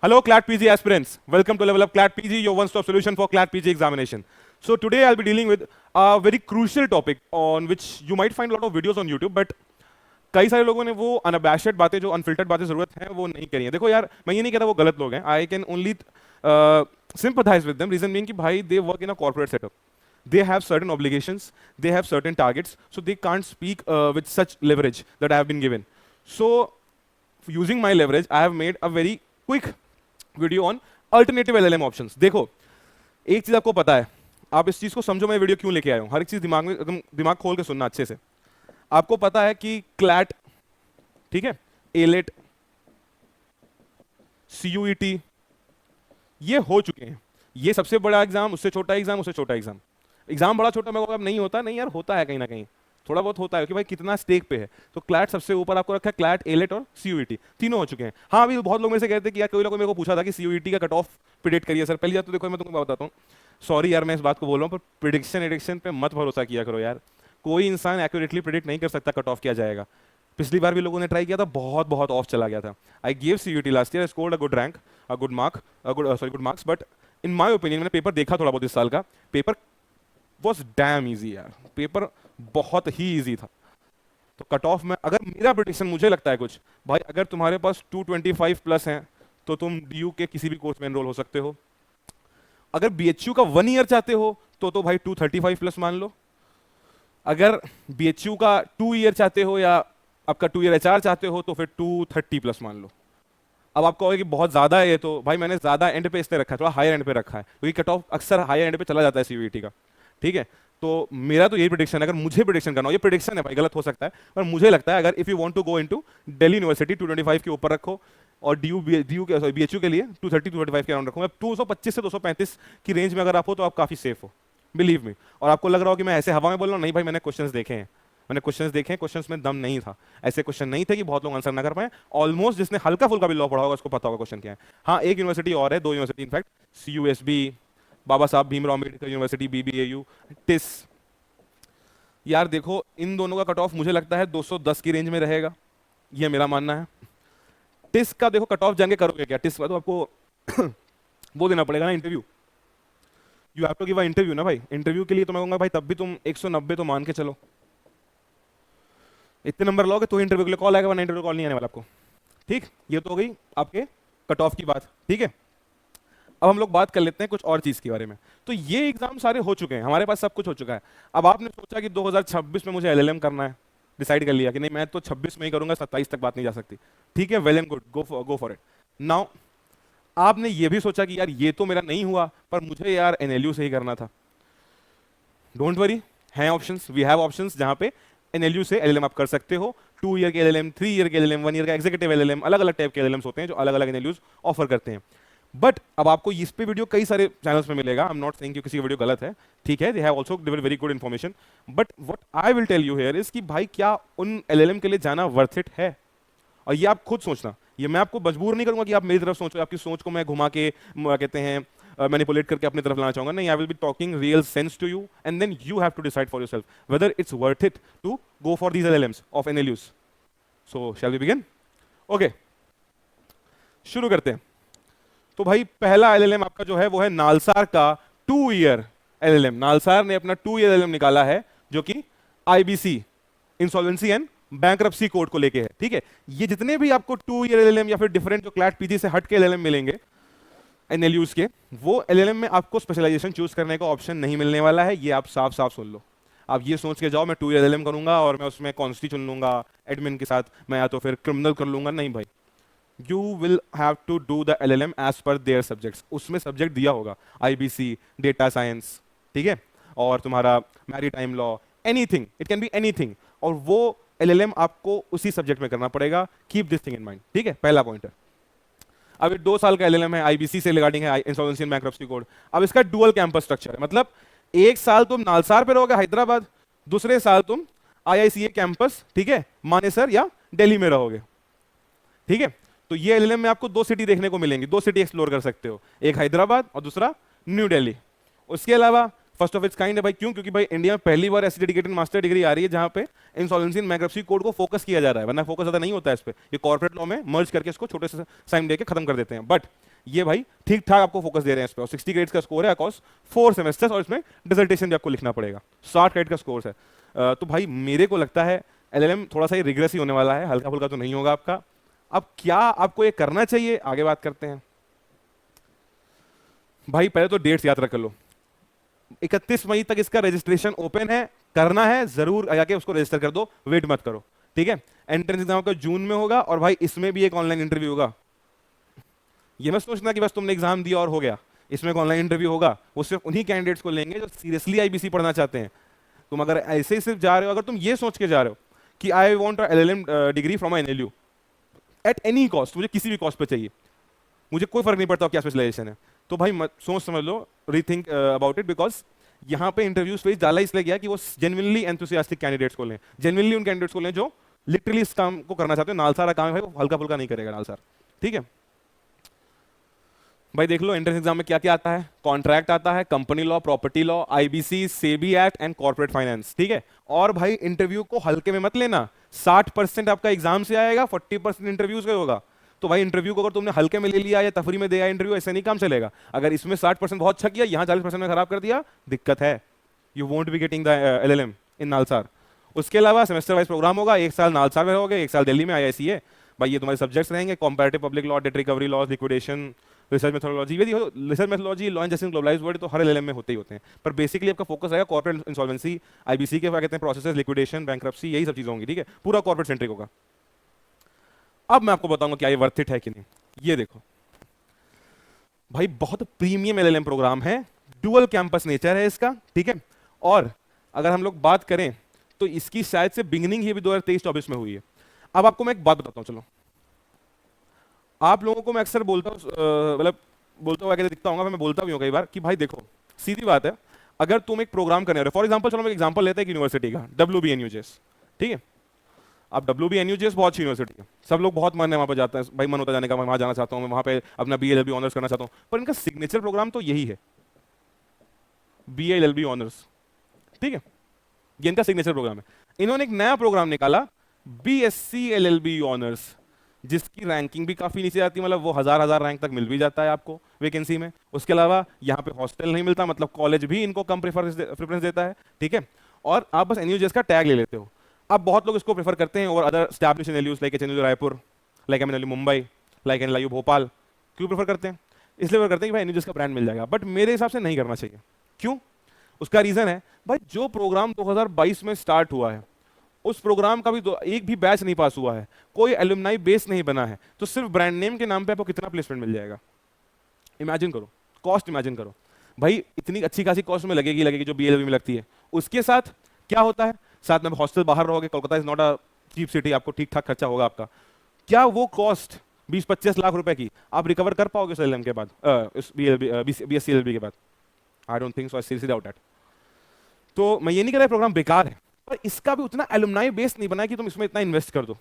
Hello, CLAT PG aspirants. Welcome to Level Up CLAT PG, your one-stop solution for CLAT PG examination. So today I'll be dealing with a very crucial topic on which you might find a lot of videos on YouTube, but कई सारे लोगों ने वो अनअबैशड बातें जो unfiltered बातें जरूरत है वो नहीं करी है। देखो यार, मैं ये नहीं कहता वो गलत लोग हैं। I can only sympathize with them. Reason being कि भाई they work in a corporate setup. They have certain obligations, they have certain targets, so they can't speak with such leverage that I have been given. So using my leverage, I have made a very quick video on alternative LLM options. देखो, एक चीज आपको पता है, आप इस चीज को समझो मैं वीडियो क्यों लेके आया हूं। हर एक चीज दिमाग में एकदम दिमाग खोल के सुनना अच्छे से। आपको पता है कि क्लैट, ठीक है, एलेट, सीयूईटी, ये हो चुके हैं। ये सबसे बड़ा एग्जाम, उससे छोटा एग्जाम, उससे छोटा एग्जाम। एग्जाम बड़ा छोटा मेरे को अब नहीं होता, नहीं यार होता है कहीं ना कहीं, थोड़ा बहुत होता है कि भाई कितना स्टेक पे है। तो क्लैट सबसे ऊपर आपको रखा है, क्लैट, एलेट और सीयूईटी, तीनों हो चुके हैं। हाँ, अभी बहुत लोग मेरे से कहते हैं कि यार कोई ना कोई मेरे को पूछा था कि सीयूईटी का कट ऑफ प्रिडिक्ट करिए सर। पहली बात तो देखो मैं तुमको बताता हूँ, सॉरी यार मैं इस बात को बोल रहा हूँ, पर प्रिडिक्शन एडिक्शन पे मत भरोसा किया करो यार। कोई इंसान एक्यूरेटली प्रिडिक्ट नहीं कर सकता कट ऑफ किया जाएगा। पिछली बार भी लोगों ने ट्राई किया था, बहुत बहुत ऑफ चला गया था। I gave CUET last year, I scored a good rank, a good mark, good marks, but in my opinion, मैंने पेपर देखा थोड़ा बहुत इस साल का, पेपर वॉज डैम ईजी यार, पेपर बहुत ही ईजी था। तो कट ऑफ में अगर मेरा प्रेडिक्शन मुझे लगता है कुछ, भाई अगर तुम्हारे पास 225 प्लस हैं तो तुम डीयू के किसी भी कोर्स में एनरोल हो सकते हो। अगर बीएचयू का 1 ईयर चाहते हो तो भाई 235 प्लस मान लो। अगर बीएचयू का 2 ईयर चाहते हो या आपका 2 ईयर एचआर चाहते हो तो फिर 230 प्लस मान लो। अब आपको कहोगे कि बहुत ज्यादा है ये, तो भाई मैंने ज्यादा एंड पे इसलिए रखा है, थोड़ा हायर एंड पे रखा है क्योंकि कट ऑफ अक्सर हायर एंड पे चला जाता है सीयूईटी का, ठीक है। तो मेरा तो यही प्रेडिक्शन है, अगर मुझे प्रेडिक्शन करना हो, ये प्रेडिक्शन है भाई, गलत हो सकता है, पर मुझे लगता है अगर if you want to go into Delhi university 225 के ऊपर रखो और डीयू के सॉरी बीएचयू के लिए 230 235 के अराउंड रखो। 225 से 235 की रेंज में अगर आप हो तो आप काफी सेफ हो, बिलीव मी। और आपको लग रहा हो कि मैं ऐसे हवा में बोल रहा हूँ, नहीं भाई मैंने क्वेश्चंस देखे हैं, मैंने क्वेश्चंस देखे हैं, क्वेश्चंस में दम नहीं था, ऐसे क्वेश्चन नहीं थे कि बहुत लोग आंसर ना कर पाए। ऑलमोस्ट जिसने हल्का फुल्का भी लॉ पढ़ा होगा उसको पता होगा क्वेश्चन क्या है। हाँ, एक यूनिवर्सिटी और है, 2 university in fact, CUSB, Baba Saheb Bhimrao Ambedkar university, BBAU, TISS. यार देखो, इन दोनों का कट ऑफ मुझे लगता है 210 की रेंज में रहेगा, ये मेरा मानना है। टिस का देखो कट ऑफ जाएंगे, करोगे क्या टिस का, तो आपको वो देना पड़ेगा ना, interview. You have to give a interview ना भाई। इंटरव्यू के लिए तो मैं कहूंगा भाई तब भी तुम 190 तो मान के चलो, इतने नंबर लोगे तो इंटरव्यू के लिए कॉल आएगा, वरना इंटरव्यू कॉल नहीं आने वाला आपको, ठीक। ये तो हो गई आपके कट ऑफ की बात, ठीक है। अब हम लोग बात कर लेते हैं कुछ और चीज के बारे में। तो ये एग्जाम सारे हो चुके हैं, हमारे पास सब कुछ हो चुका है। अब आपने सोचा कि 2026 में मुझे एलएलएम करना है, डिसाइड कर लिया कि नहीं मैं तो 26 में ही करूंगा, 27 तक बात नहीं जा सकती, ठीक है, well and good, go for it. Now आपने ये भी सोचा कि यार ये तो मेरा नहीं हुआ, पर मुझे यार एनएलयू से ही करना था। डोंट वरी, हैं ऑप्शंस, वी हैव ऑप्शंस जहां पे एनएलयू से एलएलएम आप कर सकते हो। 2 ईयर के एलएलएम, 3 ईयर के एलएलएम, 1 ईयर का एग्जीक्यूटिव एलएलएम, अलग अलग टाइप के एलएलएम्स होते हैं जो अलग अलग एनएलयूज ऑफर करते हैं। बट अब आपको इस पे वीडियो कई सारे चैनल्स में मिलेगा, आई एम नॉट सेइंग कि किसी की वीडियो गलत है, ठीक है, they have also given very good information, but what I will tell you here is कि भाई क्या उन एलएलएम के लिए जाना वर्थ इट है। और ये आप खुद सोचना, ये मैं आपको मजबूर नहीं करूंगा कि आप मेरी तरफ सोचो, आपकी सोच को मैं घुमा के कहते हैं मैनिपुलेट करके अपनी तरफ लाना चाहूंगा, नहीं। I will be talking real sense to you and then you have to decide for yourself whether it's worth it to go for these LLMs of NLUs. So shall we begin? Okay, शुरू करते हैं। तो भाई पहला LLM आपका जो है वो है नालसार का 2 ईयर एलएलएम। नालसार ने अपना 2 ईयर एलएलएम निकाला है जो कि IBC, insolvency and bankruptcy code को लेके है, ठीक है। ये जितने भी आपको 2 ईयर एलएलएम या फिर डिफरेंट जो क्लैट पीजी से हट के एलएलएम मिलेंगे एनएलयूज के, वो एलएलएम में आपको स्पेशलाइजेशन चूज करने का ऑप्शन नहीं मिलने वाला है, ये आप साफ साफ सुन लो। आप ये सोच के जाओ मैं 2 ईयर एलएलएम करूंगा और मैं उसमें कॉन्स्टी चुन लूंगा एडमिन के साथ, मैं या तो फिर क्रिमिनल कर लूंगा, नहीं भाई। You will have to do the LLM as per their subjects। उसमें सब्जेक्ट दिया होगा IBC, डेटा साइंस, ठीक है, और तुम्हारा maritime law, anything, it can be anything, और वो LLM आपको उसी सब्जेक्ट में करना पड़ेगा। Keep this thing in mind, ठीक है, पहला पॉइंट है। अब ये 2 साल का LLM है, IBC से रिगार्डिंग है, इंसॉल्वेंसी एंड बैंक्रप्सी कोड। अब इसका डुअल कैंपस स्ट्रक्चर है, मतलब एक साल तुम नालसार पे रहोगे हैदराबाद, दूसरे साल तुम IICA कैंपस, ठीक है, मानेसर या दिल्ली में रहोगे, ठीक है। तो ये एलएलएम में आपको 2 सिटी देखने को मिलेंगी, 2 सिटी एक्सप्लोर कर सकते हो, एक हैदराबाद और दूसरा न्यू दिल्ली। उसके अलावा फर्स्ट ऑफ इट्स काइंड है भाई, क्यों? क्योंकि भाई इंडिया में पहली बार ऐसी डेडिकेटेड मास्टर डिग्री आ रही है जहां पे इंसॉल्वेंसी एंड बैंक्रप्सी कोड को फोकस किया जा रहा है, वरना फोकस ज्यादा नहीं होता है इस पे, ये कॉर्पोरेट लॉ में मर्ज करके इसको छोटे से साइन देके खत्म कर देते हैं। बट ये भाई ठीक ठाक आपको फोकस दे रहे हैं इस पर, 60 क्रेडिट्स का स्कोर है अकॉर्स 4 सेमेस्टर्स, और इसमें डिसर्टेशन भी आपको लिखना पड़ेगा, 60 क्रेडिट का स्कोर है। तो भाई मेरे को लगता है एलएलएम थोड़ा सा ही रिग्रेस ही होने वाला है, हल्का फुल्का तो नहीं होगा आपका। अब क्या आपको ये करना चाहिए, आगे बात करते हैं। भाई पहले तो डेट्स याद रख लो, 31 मई तक इसका रजिस्ट्रेशन ओपन है, करना है जरूर जाके उसको रजिस्टर कर दो, वेट मत करो, ठीक है। एंट्रेंस एग्जाम का जून में होगा, और भाई इसमें भी एक ऑनलाइन इंटरव्यू होगा। ये मत सोचना कि बस तुमने एग्जाम दिया और हो गया, इसमें एक ऑनलाइन इंटरव्यू होगा, वो सिर्फ उन्हीं कैंडिडेट्स को लेंगे जो सीरियसली आईबीसी पढ़ना चाहते हैं। तुम अगर ऐसे ही सिर्फ जा रहे हो, अगर तुम ये सोच के जा रहे हो कि I want LLM degree from NLU at any cost, मुझे किसी भी कॉस्ट पे चाहिए, मुझे कोई फर्क नहीं पड़ता क्या स्पेशलाइजेशन है, तो भाई मत सोच समझ लो, रीथिंक अबाउट इट, बिकॉज यहाँ पे इंटरव्यू स्पेस डाला इसलिए गया कि वो जेन्युइनली एंथुसियास्टिक कैंडिडेट्स को लें, जेन्युइनली उन कैंडिडेट्स को लें जो लिटरली इस काम को करना चाहते हैं। नालसारा काम है भाई, वो हल्का फुल्का नहीं करेगा नालसार, ठीक है। भाई देख लो एंट्रेंस एग्जाम में क्या क्या आता है, कॉन्ट्रैक्ट आता है, company law, property law, IBC, SEBI act and corporate finance, ठीक है। और भाई इंटरव्यू को हल्के में मत लेना, 60% आपका एग्जाम से आएगा, 40% इंटरव्यू से होगा। तो भाई इंटरव्यू को अगर तुमने हल्के में ले लिया या तफरी में दिया इंटरव्यू, ऐसे नहीं काम चलेगा। अगर इसमें 60% बहुत अच्छा किया, यहाँ 40% में खराब कर दिया, दिक्कत है, you won't be getting the LLM in NALSAR. उसके अलावा सेमेस्टर वाइज प्रोग्राम होगा, एक साल नालसार में रहोगे, एक साल दिल्ली में आईआईसी है। भाई ये तुम्हारे सब्जेक्ट्स रहेंगे, comparative public law, debt recovery laws, liquidation, research methodology. Research methodology, law and justice, globalised world तो हर एलएलएम में होते ही होते हैं, पर बेसिकली आपका फोकस रहेगा कॉर्पोरेट इंसॉल्वेंसी, आईबीसी के क्या कहते हैं प्रोसेसेस, लिक्विडेशन, बैंक्रप्सी, यही सब चीजें होंगी, ठीक है। पूरा कॉर्पोरेट सेंट्रिक होगा। अब मैं आपको बताऊंगा क्या ये वर्थ इट है कि नहीं। ये देखो भाई, बहुत प्रीमियम एलएलएम प्रोग्राम है, डुअल कैंपस नेचर है इसका, ठीक है। और अगर हम लोग बात करें तो इसकी शायद से बिगिनिंग ही भी 2023-24 में हुई है। अब आपको मैं एक बात बताता हूं, चलो। आप लोगों को मैं अक्सर बोलता हूँ, मतलब बोलता हुआ दिखता हूँ, मैं बोलता भी हूँ कई बार कि भाई देखो सीधी बात है, अगर तुम एक प्रोग्राम करने रहे, फॉर एग्जांपल चलो मैं एग्जांपल लेते हैं यूनिवर्सिटी का, WBNUJS, ठीक है। अब WBNUJS बहुत अच्छी यूनिवर्सिटी है, सब लोग बहुत मन है वहाँ पर जाते हैं, भाई मन होता जाने का, मैं वहाँ जाना चाहता हूँ, मैं वहाँ पे अपना BA-LLB ऑनर्स करना चाहता हूँ, पर इनका सिग्नेचर प्रोग्राम तो यही है, BA-LLB ऑनर्स, ठीक है। ये इनका सिग्नेचर प्रोग्राम है। इन्होंने एक नया प्रोग्राम निकाला, BSc-LLB ऑनर्स, जिसकी रैंकिंग भी काफी नीचे आती है, मतलब वो हजार रैंक तक मिल भी जाता है आपको वैकेंसी में। उसके अलावा यहाँ पे हॉस्टल नहीं मिलता, मतलब कॉलेज भी इनको कम प्रेफरेंस देता है, ठीक है। और आप बस एनयूजेस का टैग ले लेते हो। अब बहुत लोग इसको प्रेफर करते हैं और other establish NLUs like HNU Raipur, like MNLU Mumbai, like NLU Bhopal. क्यों प्रेफर करते हैं? इसलिए प्रेफर करते हैं कि भाई एनयूजेस का ब्रांड मिल जाएगा, बट मेरे हिसाब से नहीं करना चाहिए। क्यों? उसका रीजन है भाई, जो प्रोग्राम 2022 में स्टार्ट हुआ है, उस प्रोग्राम का भी एक भी बैच नहीं पास हुआ है, कोई एलुमनाई बेस नहीं बना है, तो सिर्फ ब्रांड नेम के नाम पे आपको कितना प्लेसमेंट मिल जाएगा? इमेजिन करो, कॉस्ट इमेजिन करो भाई, इतनी अच्छी खासी कॉस्ट में लगेगी जो BLB में लगती है। उसके साथ क्या होता है, साथ में हॉस्टल बाहर रहोगे, Kolkata is not a cheap city, आपको ठीक ठाक खर्चा होगा आपका। क्या वो कॉस्ट 20-25 लाख रुपए की आप रिकवर कर पाओगे इस LLM के बाद, इस BSc-LLB के बाद? I don't think so, I seriously doubt that. तो मैं ये नहीं कह रहा प्रोग्राम बेकार है, पर इसका भी उतना एलुमनाई बेस नहीं बना कि तुम इसमें इतना इन्वेस्ट कर दो।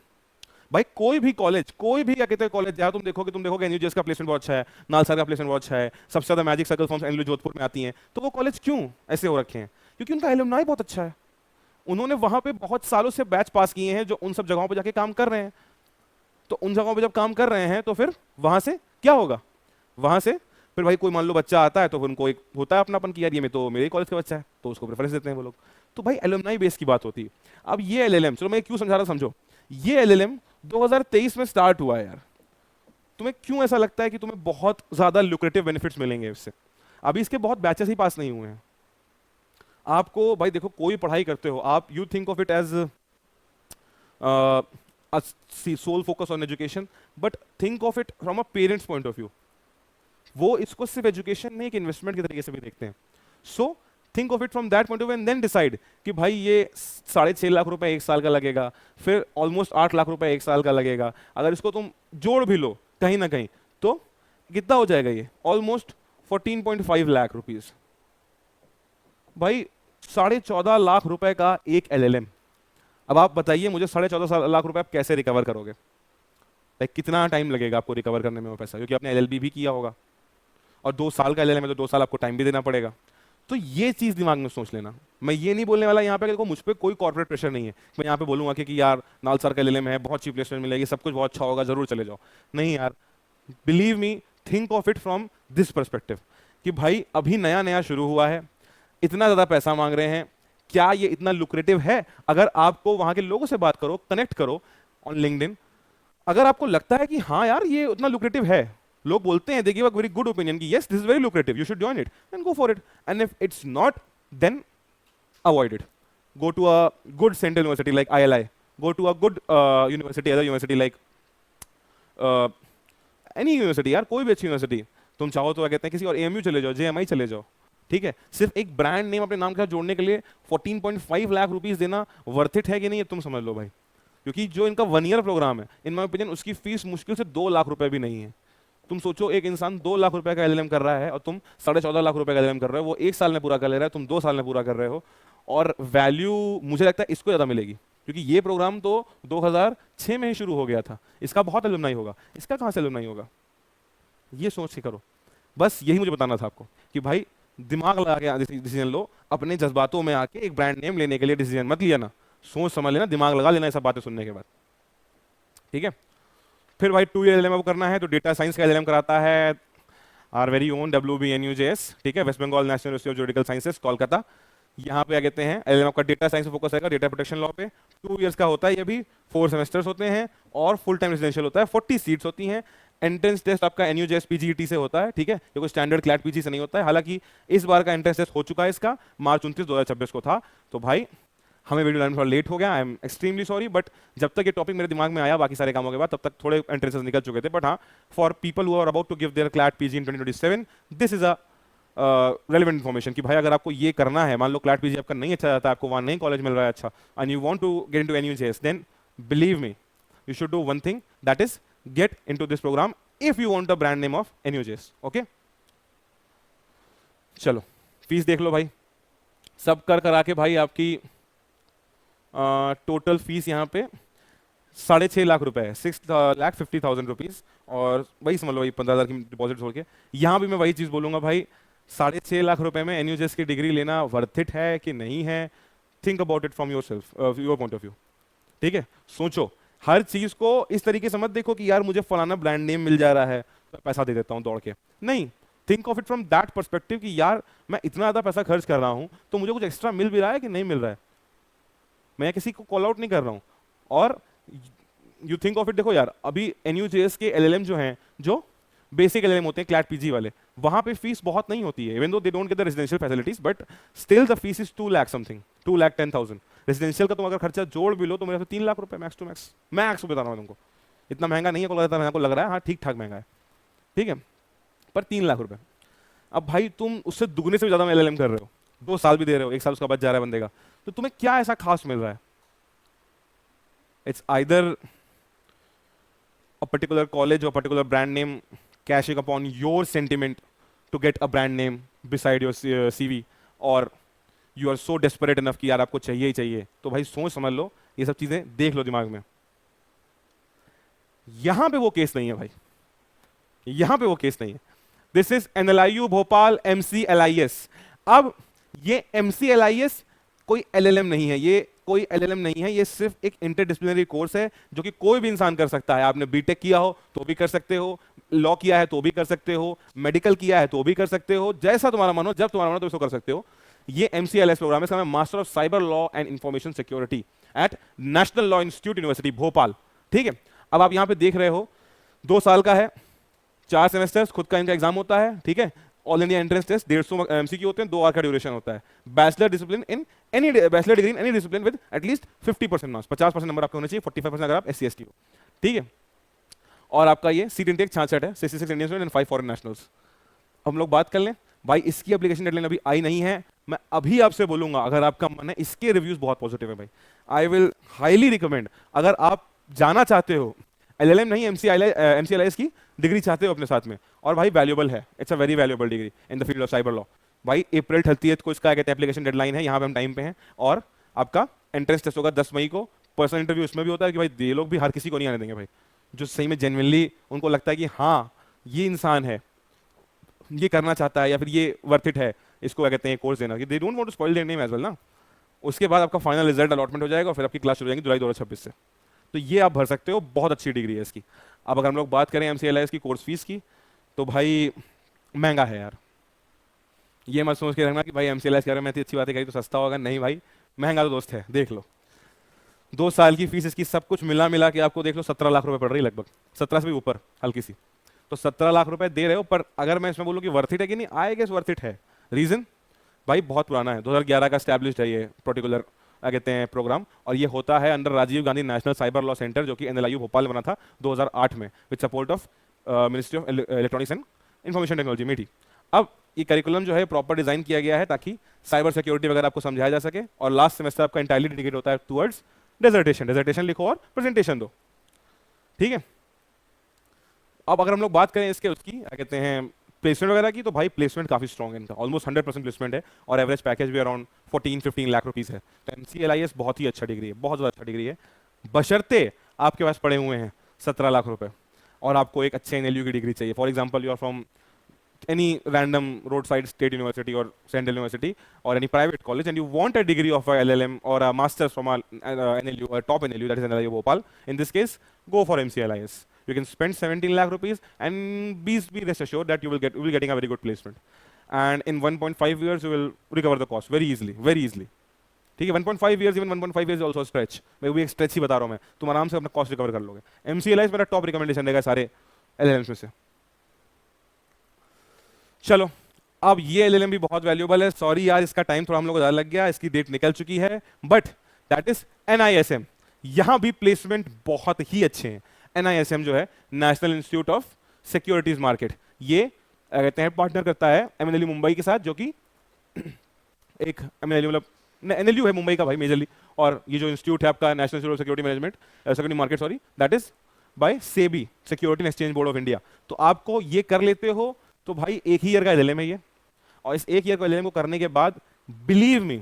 भाई कोई भी कॉलेज, कोई भी क्या कहते हैं कॉलेज, जहाँ तुम देखोगे एनयूजेएस का प्लेसमेंट बहुत अच्छा है, नालसा का प्लेसमेंट बहुत अच्छा है, सबसे ज्यादा magic circle forms NLU Jodhpur में आती हैं, तो वो कॉलेज क्यों ऐसे हो रखे हैं? क्योंकि उनका एलुमनाई बहुत अच्छा है, उन्होंने वहां पे बहुत सालों से बैच पास किए हैं जो उन सब जगहों पर जाके काम कर रहे हैं। तो उन जगहों पर जब काम कर रहे हैं तो फिर वहां से क्या होगा, वहां से फिर भाई कोई मान लो बच्चा आता है तो फिर उनको एक होता है अपनापन कि यार ये में तो मेरे कॉलेज का बच्चा है, तो उसको प्रेफरेंस देते हैं वो लोग। तो भाई एलुमनाई बेस की बात होती है। अब ये एलएलएम, चलो मैं क्यों समझा रहा, समझो। ये एलएलएम 2023 में स्टार्ट हुआ है यार, तुम्हें क्यों ऐसा लगता है कि तुम्हें बहुत ज्यादा लुक्रेटिव बेनिफिट्स मिलेंगे इससे? अभी इसके बहुत बैचेस ही पास नहीं हुए हैं। आपको भाई देखो, कोई पढ़ाई करते हो आप, you think of it as sole focus on education, but think of it from a parents point of view. वो इसको सिर्फ एजुकेशन नहीं, एक इन्वेस्टमेंट के तरीके से भी देखते हैं। So think of it from that point of view and then decide कि भाई ये 6.5 लाख रुपए एक साल का लगेगा, फिर ऑलमोस्ट 8 लाख रुपए एक साल का लगेगा। अगर इसको तुम जोड़ भी लो कहीं ना कहीं तो कितना हो जाएगा ये? Almost 14.5 lakh rupees. भाई 14.5 लाख रुपए का एक एलएलएम। अब आप बताइए मुझे, 14.5 लाख रुपए आप कैसे रिकवर करोगे? लाइक कितना टाइम लगेगा आपको रिकवर करने में वो पैसा, क्योंकि आपने एलएलबी भी किया होगा, और 2 साल का एलएलएम है तो 2 साल आपको टाइम भी देना पड़ेगा। तो ये चीज दिमाग में सोच लेना। मैं ये नहीं बोलने वाला यहाँ पे, देखो मुझ पे कोई कॉर्पोरेट प्रेशर नहीं है, मैं यहाँ पे बोलूंगा कि यार नालसार का एलएलएम है, बहुत चीप प्लेसमेंट मिलेगी, सब कुछ बहुत अच्छा होगा, जरूर चले जाओ। नहीं यार, believe me, think of it from this perspective कि भाई अभी नया नया शुरू हुआ है, इतना ज़्यादा पैसा मांग रहे हैं, क्या ये इतना लुक्रेटिव है? अगर आपको वहां के लोगों से बात करो, कनेक्ट करो ऑन लिंक्डइन, अगर आपको लगता है कि हाँ यार ये उतना लुक्रेटिव है, लोग बोलते हैं, they give a very good opinion कि yes this is very lucrative, you should join it, then go for it, and if it's not, then avoid it. Go to a good central university like ILI, go to a good university, other university like any university, यार कोई भी अच्छी university. तुम चाहो तो क्या कहते हैं किसी और AMU चले जाओ, JMI चले जाओ, ठीक है. सिर्फ एक ब्रांड नेम अपने नाम के साथ जोड़ने के लिए 14.5 लाख रुपीस देना वर्थ इट है कि नहीं, तुम समझ लो भाई. क्योंकि जो इनका 1 ईयर प्रोग्राम है, इन माय ओपिनियन उसकी फीस मुश्किल से 2 लाख रुपए भी नहीं है. तुम सोचो एक इंसान 2 लाख रुपए का LLM कर रहा है और तुम 14.5 लाख रुपए का LLM कर रहे हो. वो 1 साल में पूरा कर ले रहा है, तुम 2 साल में पूरा कर रहे हो. और वैल्यू मुझे लगता है इसको ज़्यादा मिलेगी, क्योंकि ये प्रोग्राम तो 2006 में ही शुरू हो गया था. इसका बहुत एलुमनाई होगा, इसका कहाँ से एलुमनाई होगा, ये सोच के करो. बस यही मुझे बताना था आपको कि भाई दिमाग लगा के डिसीजन लो. अपने जज्बातों में आके एक ब्रांड नेम लेने के लिए डिसीजन मत लिया ना, सोच समझ लेना, दिमाग लगा लेना ये सब बातें सुनने के बाद, ठीक है. फिर भाई 2 ईयर LLM करना है तो डेटा साइंस का LLM कराता है आर वेरी ओन WBNUJS, ठीक है, West Bengal National University of Judicial Sciences Kolkata. यहाँ पे क्या कहते हैं LLM आपका डेटा साइंस पे फोकस रहेगा, डेटा प्रोटेक्शन लॉ पे. 2 इयर्स का होता है, ये भी 4 सेमेस्टर्स होते हैं और फुल टाइम रेजिडेंशियल होता है. 40 सीट्स होती हैं. एंट्रेंस टेस्ट आपका NUJS PGET से होता है, ठीक है, ये कोई स्टैंडर्ड क्लैट PG से नहीं होता है. हालांकि इस बार का एंट्रेंस टेस्ट हो चुका है, इसका मार्च 29 2026 को था. तो भाई हमें वीडियो लाइन थोड़ा लेट हो गया, I am extremely sorry, but जब तक ये टॉपिक मेरे दिमाग में आया बाकी सारे कामों के बाद, तब तक थोड़े एंट्रेंसेस निकल चुके थे. बट हाँ, for people who are about to give their CLAT PG in 2027, this is a relevant information कि भाई अगर आपको ये करना है, मान लो क्लैट PG आपका नहीं अच्छा जाता, आपको वहाँ नहीं कॉलेज मिल रहा है अच्छा, and you want to get into NUJS, then believe me you should do one thing, that is get into this programme if you want the brand name of NUJS. Okay, चलो fees देख लो भाई. सब कर करा के भाई आपकी टोटल फीस यहाँ पे 6.5 लाख रुपए है, 6,50,000 रुपीज. और वही समझ लो भाई 15,000 की डिपॉजिट छोड़ के. यहाँ भी मैं वही चीज़ बोलूँगा भाई, 6.5 लाख रुपए में NUJS की डिग्री लेना वर्थ इट है कि नहीं है. Think about it from your self, your point of view, ठीक है. सोचो, हर चीज़ को इस तरीके से मत देखो कि यार मुझे फलाना ब्रांड नेम मिल जा रहा है तो पैसा दे देता हूँ दौड़ के. नहीं, think of it from that perspective कि यार मैं इतना ज़्यादा पैसा खर्च कर रहा हूँ तो मुझे कुछ एक्स्ट्रा मिल भी रहा है कि नहीं मिल रहा है. मैं किसी को कॉल आउट नहीं कर रहा हूँ. और यू थिंक ऑफ इट, देखो यार अभी NUJS के LLM जो हैं, जो बेसिक LLM होते हैं क्लैट PG वाले, वहाँ पे फीस बहुत नहीं होती है, even though they don't get the residential facilities, but still the fees is 2 lakh something, 2,10,000. Residential का तुम अगर खर्चा जोड़ भी लो तो मेरे 3 लाख रुपए मैक्स टू मैक्स. मैक्स बता रहा हूँ तुमको, इतना महंगा नहीं है, को लग रहा है हाँ ठीक ठाक महंगा है, ठीक है, पर 3 लाख रुपए. अब भाई तुम उससे दुगने से भी ज्यादा LLM कर रहे हो, 2 साल भी दे रहे हो, 1 साल उसका बच जा रहा है बंदे का, तो तुम्हें क्या ऐसा खास मिल रहा है? It's either a particular college or particular brand name cashing upon your sentiment to get a brand name beside your CV, or you are so desperate enough कि यार आपको चाहिए ही चाहिए. तो भाई सोच समझ लो, ये सब चीजें देख लो दिमाग में. यहां पे वो केस नहीं है भाई, यहां पे वो केस नहीं है. This is NLIU Bhopal MCLIS. अब ये MCLIS कोई LLM नहीं है, ये कोई LLM नहीं है, ये सिर्फ एक इंटरडिसिप्लिनरी कोर्स है जो कि कोई भी इंसान कर सकता है. आपने बीटेक किया हो तो भी कर सकते हो, लॉ किया है तो भी कर सकते हो, मेडिकल किया है तो भी कर सकते हो, जैसा तुम्हारा मन हो, जब तुम्हारा मन हो तो इसको कर सकते हो. ये MCLIS प्रोग्राम है, इसका नाम master of cyber law and information security eight national law institute university Bhopal, ठीक है. अब आप यहां पे देख रहे हो 2 साल का है, 4 सेमेस्टर्स, खुद का इनका एग्जाम होता है, ठीक है. All India entrance test 150 MCQ होते हैं, 2 आवर का ड्यूरेशन होता है. Bachelor discipline in any bachelor degree in any discipline with at least 50% marks, 50% number आपके होने चाहिए, 45% अगर आप SC ST हो, ठीक है. और आपका ये सीट इंटेक 66 है, 66 Indian student and 5 foreign nationals. हम लोग बात कर लें भाई, इसकी एप्लीकेशन डेडलाइन अभी आई नहीं है. मैं अभी आपसे बोलूंगा अगर आपका मन है, इसके रिव्यूज बहुत पॉजिटिव है भाई. आई विल हाईली रिकमेंड, अगर आप जाना चाहते हो LLM नहीं MCLIS की डिग्री चाहते हो अपने साथ में, और भाई वैल्यूएबल है, it's a very valuable degree in the field of cyber law. भाई अप्रैल 30 को इसका कहते हैं एप्लीकेशन डेडलाइन है, यहाँ पे हम टाइम पे हैं. और आपका एंट्रेंस टेस्ट होगा 10 मई को. पर्सनल इंटरव्यू इसमें भी होता है कि भाई ये लोग भी हर किसी को नहीं आने देंगे भाई, जो सही में जेन्युइनली उनको लगता है कि हाँ ये इंसान है, ये करना चाहता है, या फिर ये वर्थ इट है इसको क्या कहते हैं कोर्स देना, कि they don't want to spoil their name as well ना. उसके बाद आपका फाइनल रिजल्ट अलॉटमेंट हो जाएगा और फिर आपकी क्लास शुरू हो जाएगी जुलाई 2026 से. तो ये आप भर सकते हो, बहुत अच्छी डिग्री है इसकी. अब अगर हम लोग बात करें MCLIS की कोर्स फीस की, तो भाई महंगा है यार। ये मत सोच के रखना कि भाई एमसीएलएस कह रहे हैं मैं इतनी अच्छी बातें करी तो सस्ता होगा, नहीं भाई, महंगा तो दोस्त है, देख लो। 2 साल की फीस इसकी सब कुछ मिला मिला के आपको देख लो 17 लाख रुपए पड़ रही है लगभग, 17 से भी ऊपर हल्की सी। तो 17 लाख रुपए दे रहे हो, पर अगर मैं इसमें बोलूँ कि वर्थ इट है कि नहीं, आई गेस वर्थ इट है। रीजन, भाई बहुत पुराना है, 2011 का स्टैब्लिश्ड है ये पर्टिकुलर क्या कहते हैं प्रोग्राम, और ये होता है under Rajiv Gandhi national cyber law centre, जो कि एनएलआईयू भोपाल में बना था 2008 में, with support of ministry of electronics and information technology MeitY. अब ये करिकुलम जो है प्रॉपर डिजाइन किया गया है ताकि साइबर सिक्योरिटी वगैरह आपको समझाया जा सके, और लास्ट सेमेस्टर आपका इंटायरली डेडिकेट होता है टुवर्ड्स डेजर्टेशन। डेजर्टेशन लिखो और प्रेजेंटेशन दो, ठीक है। अब अगर हम लोग बात करें इसके उसकी क्या कहते हैं प्लेसमेंट वगैरह की, तो भाई प्लेसमेंट काफी स्ट्रॉग है इनका, ऑलमोस्ट 100% प्लेसमेंट है, और एवरेज पैकेज भी अराउंड 14-15 लाख रुपीस है। तो एमसीएलआईएस बहुत ही अच्छा डिग्री है, बहुत ज़्यादा अच्छा डिग्री है, बशर्ते आपके पास पड़े हुए हैं 17 लाख रुपए और आपको एक अच्छे एनएलयू की डिग्री चाहिए। For example you are from any random roadside state university or central university or any private college and you want a degree of a LLM or a master's from a NLU, a top NLU, that is NLU Bhopal, in this case go for MCLIS. You can spend 17 lakh rupees and be rest assured that you will be getting a very good placement, and in 1.5 years you will recover the cost very easily, very easily, ठीक है। 1.5 years, even 1.5 years also stretch, मैं भी एक stretch ही बता रहा हूँ मैं, तुम आराम से अपना कॉस्ट रिकवर कर लोगे। MCLIS मेरा टॉप रिकमेंडेशन रहेगा सारे LLMs में से। चलो, अब ये एलएलएम भी बहुत वैल्यूएबल है, सॉरी यार इसका टाइम थोड़ा हम लोग को ज़्यादा लग गया, इसकी डेट निकल चुकी है, बट दैट इज एनआईएसएम। यहां भी प्लेसमेंट बहुत ही अच्छे हैं। एनआईएसएम जो है national institute of securities market, ये कहते हैं पार्टनर करता है एमएनएलयू मुंबई के साथ, जो कि एक एमएनएलयू मतलब एनएलयू है मुंबई का भाई मेजरली, और ये जो इंस्टीट्यूट है आपका national institute of security management security market sorry, that is by SEBI, security and exchange board of India. तो आपको ये कर लेते हो तो भाई एक ही ईयर का एलएलएम है ये, और इस एक ईयर का एलएलएम को करने के बाद बिलीव मी,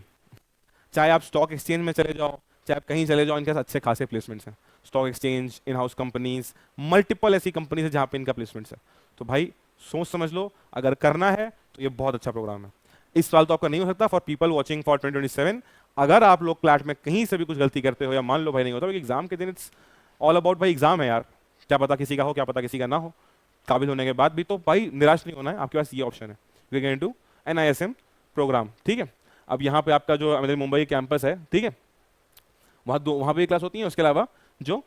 चाहे आप स्टॉक एक्सचेंज में चले जाओ, चाहे आप कहीं चले जाओ, इनके साथ अच्छे खासे प्लेसमेंट्स हैं। Stock exchange, in house companies, multiple ऐसी कंपनीज है जहां पे इनका प्लेसमेंट्स है। तो भाई सोच समझ लो, अगर करना है तो ये बहुत अच्छा प्रोग्राम है। इस साल तो आपका नहीं हो सकता, फॉर पीपल वॉचिंग फॉर 2027, अगर आप लोग क्लैट में कहीं से भी कुछ गलती करते हो, या मान लो भाई नहीं होता, क्योंकि एग्जाम के दिन इट्स ऑल अबाउट भाई एग्जाम है यार, क्या पता किसी का हो, क्या पता किसी का ना हो, काबिल होने के बाद भी, तो भाई निराश नहीं होना है, आपके पास ये ऑप्शन है, we can do NISM programme, ठीक है। अब यहाँ पे आपका जो मेरे मुंबई कैंपस है, ठीक है, वहाँ पे क्लास होती है, उसके अलावा जो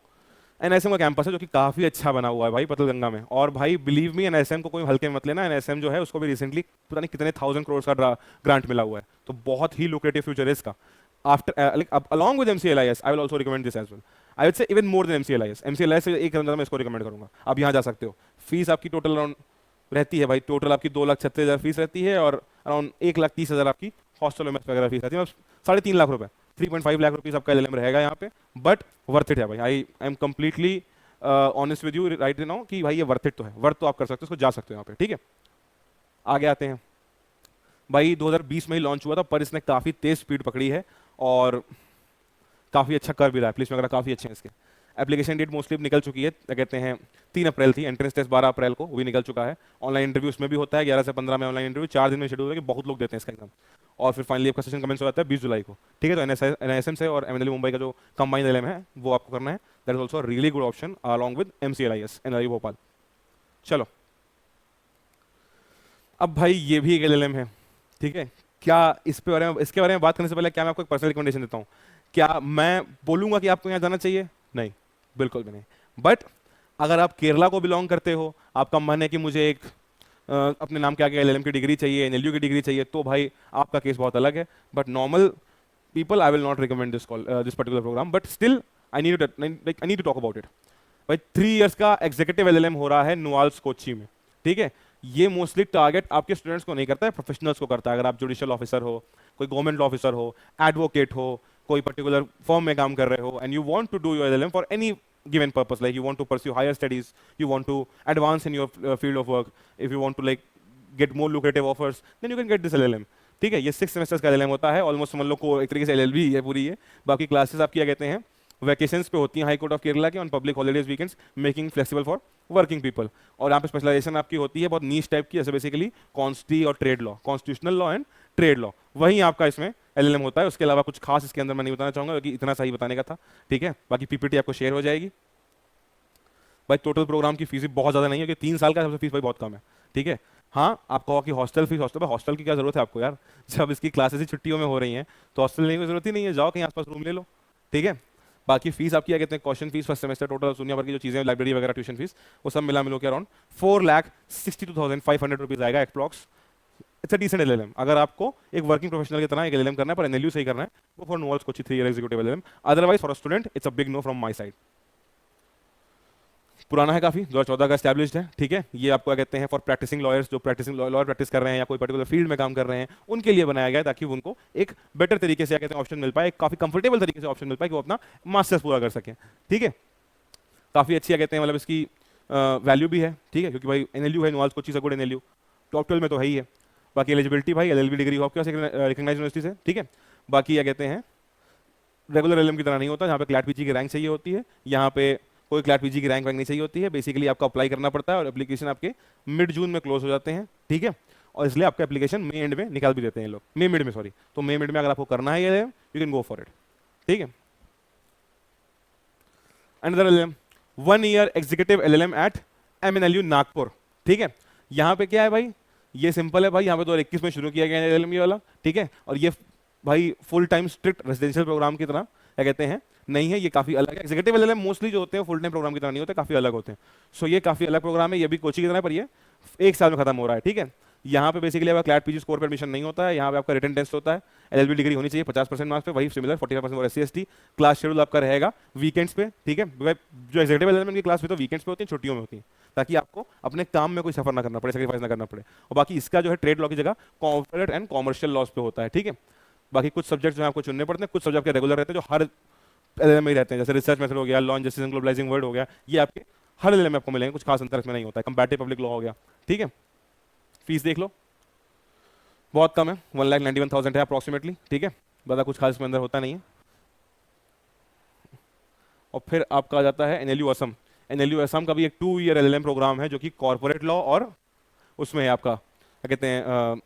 एनआईएसएम का कैंपस है जो कि काफ़ी अच्छा बना हुआ है भाई पतलगंगा में, और भाई बिलीव मी एनआईएसएम को कोई हल्के में मत लेना, एनआईएसएम जो है उसको भी रिसेंटली पता नहीं कितने 1000 करोड़ का ग्रांट मिला हुआ है, तो बहुत ही लुक्रेटिव फ्यूचर है इसका। After along with MCLIS, I will also recommend this as well. I would say even more than MCLIS. MCLIS से एक अंदर मैं इसको रिकमेंड करूंगा, आप यहाँ जा सकते हो। फीस आपकी टोटल अराउंड रहती है भाई, टोटल आपकी 2,36,000 फीस रहती है, और अराउंड 1,30,000 आपकी हॉस्टल में वगैरह फीस रहती है, 3.5 लाख रुपए, 3.5 लाख रुपीज आपका एलएलएम रहेगा यहाँ पे, बट वर्थ इट है भाई। I am completely honest with you right now कि भाई ये वर्थ इट तो है, वर्थ तो आप कर सकते हो, उसको जा सकते हो यहाँ पे, ठीक है। आगे आते हैं भाई, 2020 में ही लॉन्च हुआ था, पर इसने काफ़ी तेज स्पीड पकड़ी है और काफ़ी अच्छा कर भी रहा है, प्लेसमेंट वगैरह काफ़ी अच्छे हैं इसके। एप्लीकेशन डेट मोस्टली निकल चुकी है, क्या कहते हैं 3 अप्रैल थी, एंट्रेंस टेस्ट 12 अप्रैल को, वो भी निकल चुका है। ऑनलाइन इंटरव्यू उसमें भी होता है, 11 से 15 में ऑनलाइन इंटरव्यू, 4 दिन में शेड्यूल है कि बहुत लोग देते हैं इसका एग्जाम, और फिर फाइनली आपका सेशन कमेंस हो जाता है 20 जुलाई को, ठीक है। तो एनआईएसएम से और एमएनएलयू मुंबई का जो कंबाइंड एलएम है वो आपको करना है, that is also really good option along with MCLIS NIU Bhopal. चलो, अब भाई ये भी एक एलएलएम है, ठीक है। क्या इसके बारे में बात करने से पहले क्या मैं आपको एक पर्सनल रिकमेंडेशन देता हूँ? क्या मैं बोलूंगा कि आपको यहाँ जाना चाहिए? नहीं, बिल्कुल भी नहीं। बट अगर आप केरला को बिलोंग करते हो, आपका मन है कि मुझे एक अपने नाम के आगे एलएलएम की डिग्री चाहिए, एनएलयू की डिग्री चाहिए, तो भाई आपका केस बहुत अलग है। But normal people I will not recommend this particular programme, but still I need to talk about it. भाई 3 इयर्स का एग्जीक्यूटिव एलएलएम हो रहा है नुआल्स कोच्चि में, ठीक है। ये मोस्टली टारगेट आपके स्टूडेंट्स को नहीं करता है, प्रोफेशनल्स को करता है। अगर आप जुडिशियल ऑफिसर हो, कोई गवर्नमेंट ऑफिसर हो, एडवोकेट हो, कोई पर्टिकुलर फर्म में काम कर रहे हो, and you want to do your LLM for any given purpose, like you want to pursue higher studies, you want to advance in your field of work, if you want to like get more lucrative offers, then you can get this LLM, ठीक है। ये 6 semesters का LLM होता है, almost समझ लो को एक तरीके से LLB है पूरी है। बाकी क्लासेस आपकी क्या कहते हैं वैकेशंस पे होती हैं हाई कोर्ट ऑफ केरला के, on public holidays weekends, making flexible for working people. और यहाँ पे स्पेशलाइजेशन आपकी होती है बहुत नीच टाइप की, जैसे बेसिकली कॉन्स्टी और trade law, constitutional law and trade law, वहीं आपका इसमें एलएलएम होता है। उसके अलावा कुछ खास इसके अंदर मैं नहीं बताना चाहूंगा क्योंकि इतना सही बताने का था, ठीक है। बाकी पीपीटी आपको शेयर हो जाएगी। भाई टोटल प्रोग्राम की फीस भी बहुत ज़्यादा नहीं है, क्योंकि 3 साल का सबसे फीस भाई बहुत कम है, ठीक है। हाँ आप कहो कि हॉस्टल फीस, हॉस्टल की क्या जरूरत है आपको यार, जब इसकी क्लासेस ही छुट्टियों में हो रही हैं तो हॉस्टल लेने की जरूरत ही नहीं है, जाओ कहीं आसपास रूम ले लो, ठीक है। बाकी फीस आपकी क्या कहते हैं, question fees first semester total दुनिया भर की जो चीज़ें लाइब्रेरी वगैरह ट्यूशन फीस वो सब मिला मिलो के अराउंड 4,62,500 रुपीज़ आएगा approx. It's a decent LLM. अगर आपको एक वर्किंग प्रोफेशनल की तरह एक एलएलएम करना है पर एनएलयू सही करना है, वो for NUALS Kochi 3 year executive LLM. Otherwise for a student it's a big no from my side. पुराना है काफी, 2014 का एस्टैब्लिश्ड है, ठीक है। ये आपको क्या कहते हैं फॉर प्रैक्टिसिंग लॉयर्स, जो प्रैक्टिसिंग लॉयर प्रैक्टिस कर रहे हैं या कोई पर्टिकुलर फील्ड में काम कर रहे हैं, उनके लिए बनाया गया है, ताकि उनको एक बेटर तरीके से क्या कहते हैं ऑप्शन मिल पाए, एक काफी कंफर्टेबल तरीके से ऑप्शन मिल पाए कि वो अपना मास्टर्स पूरा कर सकें, ठीक है। काफी अच्छी क्या कहते हैं मतलब इसकी वैल्यू भी है, ठीक है, क्योंकि भाई एनएलयू है, नोवाल्स कोची से गुड एनएलयू, टॉप 12 में तो है ही है। बाकी एलिजिबिलिटी भाई एलएलबी डिग्री हो आपके पास रिकग्नाइज यूनिवर्सिटी से, ठीक है। बाकी क्या कहते हैं रेगुलर एलएम की तरह नहीं होता, जहाँ पे क्लैट पीजी की रैंक चाहिए होती है, यहाँ पे कोई क्लैट पीजी की रैंक वैंक नहीं चाहिए होती है। बेसिकली आपको अप्लाई करना पड़ता है और एप्लीकेशन आपके मिड जून में क्लोज हो जाते हैं, ठीक है। और इसलिए आपका एप्लीकेशन मई एंड में निकाल भी देते हैं लोग, मई मिड में, सॉरी। तो मई मिड में अगर आपको करना है ये, you can go for it, ठीक है। Another LM 1 year executive LLM at MNLU Nagpur, ठीक है। यहाँ पे क्या है भाई, ये सिंपल है भाई, यहाँ पे 2021 में शुरू किया गया है एलएलएम वाला, ठीक है। और ये भाई full time strict residential programme की तरह क्या कहते हैं नहीं है, ये काफी अलग है। एग्जीक्यूटिव एलएलएम मोस्टली जो होते हैं फुल टाइम प्रोग्राम की तरह नहीं होते, काफी अलग होते हैं। सो ये काफी अलग प्रोग्राम है, ये भी कोचिंग की तरह, पर ये 1 साल में खत्म हो रहा है, ठीक है। यहाँ पे बेसिकली आपका क्लैट पीजी स्कोर पर एडमिशन नहीं होता है, यहाँ पे आपका रिटन टेस्ट होता है, एलएलबी डिग्री होनी चाहिए 50% मार्क्स पे, वही सिमिलर 45% और एससी/एसटी। क्लास शेड्यूल आपका रहेगा वीकेंड्स पे, ठीक है। जो एग्जीक्यूटिव एलएलएम की क्लास भी तो वीकेंड्स पे होती है, छुट्टियों में होती है, ताकि आपको अपने काम में कोई सफर ना करना पड़े, सेक्रीफाइस ना करना पड़े। और बाकी इसका जो है ट्रेड लॉ की जगह कॉर्पोरेट एंड कॉमर्शियल लॉज पे होता है, ठीक है। बाकी कुछ सब्जेक्ट जो है आपको चुनने पड़ते हैं, कुछ सब्जेक्ट रेगुलर रहते हैं जो हर एलएलएम में ही रहते हैं, जैसे रिसर्च मेथड हो गया, law justice and globalising world हो गया, ये आपके हर एलएलएम में आपको मिलेंगे, कुछ खास अंतर इसमें नहीं होता है। कंपैरेटिव पब्लिक लॉ हो गया, ठीक है। फीस देख लो, बहुत कम है, 1,91,000 है अप्रॉक्सीमेटली, ठीक है। ज़्यादा कुछ खास इसमें अंदर होता नहीं है। और फिर आपका आ जाता है एनएलयू असम। एनएलयू असम का भी एक 2 ईयर एलएलएम प्रोग्राम है, जो कि कॉर्पोरेट लॉ और उसमें है आपका क्या कहते हैं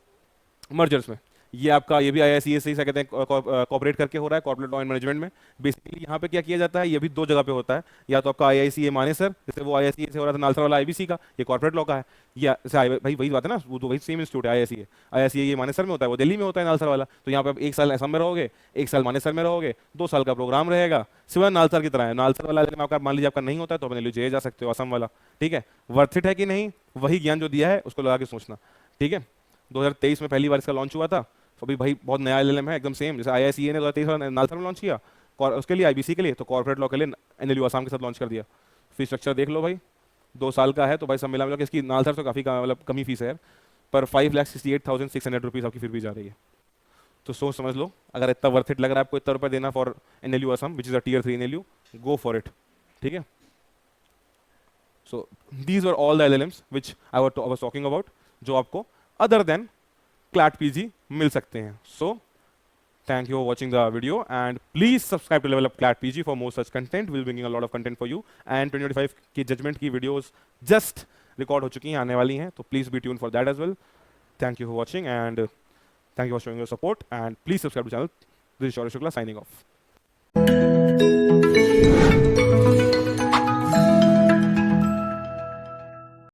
मर्जर्स में। ये आपका ये भी आईआईसीएस से कहते हैं कॉर्पोरेट करके हो रहा है, कॉर्पोरेट लॉ एंड मैनेजमेंट में। बेसिकली यहाँ पे क्या किया जाता है, ये भी 2 जगह पे होता है, या तो आपका आईआईसीए मानेसर, जैसे वो आईआईसीए से हो रहा था नालसर वाला आईबीसी का, ये कॉर्पोरेट लॉ का है। या भाई वही बात है ना, वो तो वही सेम इंस्टीट्यूट है आईआईसीए। आईआईसीए ये मानेसर में होता है, वो दिल्ली में होता है नालसर वाला। तो यहाँ पे आप 1 साल असम में रहोगे, 1 साल मानेसर में रहोगे, 2 साल का प्रोग्राम रहेगा, सिवाय नालसर की तरह है। नालसर वाला आपका मान लीजिए आपका नहीं होता है तो अपने लिए जा सकते हो असम वाला, ठीक है। वर्थ इट है कि नहीं, वही ज्ञान जो दिया है उसको लगा के सोचना, ठीक है। 2023 में पहली बार इसका लॉन्च हुआ था, तो अभी भाई बहुत नया एलएलएम है, एकदम सेम जैसे आईआईसीए ने 2023 नालसर में लॉन्च किया उसके लिए, आईबीसी के लिए, तो कॉर्पोरेट लॉ के लिए एनएलयू आसाम के साथ लॉन्च कर दिया। फीस स्ट्रक्चर देख लो भाई, 2 साल का है, तो भाई सब मिला मिला के इसकी नालसर तो काफ़ी मतलब कमी फीस है यार, पर 5,68,600 रुपीज़ आपकी फिर भी जा रही है। तो सोच समझ लो, अगर इतना वर्थ इट लग रहा है आपको इतना रुपये देना for NLU Assam which is a tier 3 NLU, go for it, ठीक है। So these are all the LLMs which I was talking about, जो आपको अदर देन क्लैट पीजी मिल सकते हैं। सो thank you for watching the video, and please subscribe to Level Up Clat PG for more such content. We'll be bringing a lot of content for you, and 2025 की judgment की videos just record हो चुकी हैं, आने वाली हैं, तो please be tuned for that as well. Thank you for watching, and thank you for showing your support, and please subscribe to the channel. This is Shaurya Shukla signing off.